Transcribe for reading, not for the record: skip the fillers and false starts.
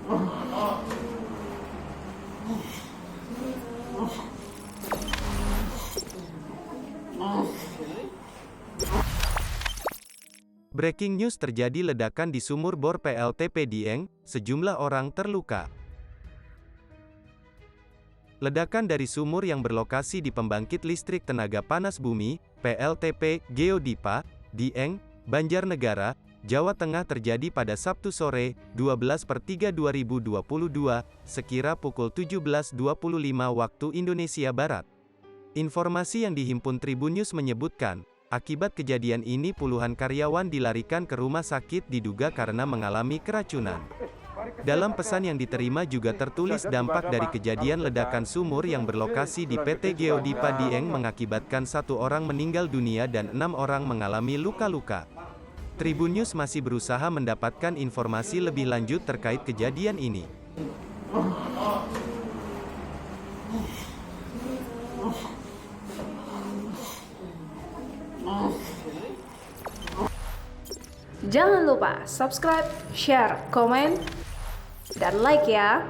Breaking news, terjadi ledakan di sumur bor PLTP Dieng, sejumlah orang terluka. Ledakan dari sumur yang berlokasi di pembangkit listrik tenaga panas bumi, PLTP, Geodipa, Dieng, Banjarnegara, Jawa Tengah terjadi pada Sabtu sore, 12/3/2022, sekira pukul 17.25 waktu Indonesia Barat. Informasi yang dihimpun Tribun News menyebutkan, akibat kejadian ini puluhan karyawan dilarikan ke rumah sakit diduga karena mengalami keracunan. Dalam pesan yang diterima juga tertulis dampak dari kejadian ledakan sumur yang berlokasi di PT Geodipa Dieng mengakibatkan 1 orang meninggal dunia dan 6 orang mengalami luka-luka. Tribun News masih berusaha mendapatkan informasi lebih lanjut terkait kejadian ini. Jangan lupa subscribe, share, komen, dan like ya.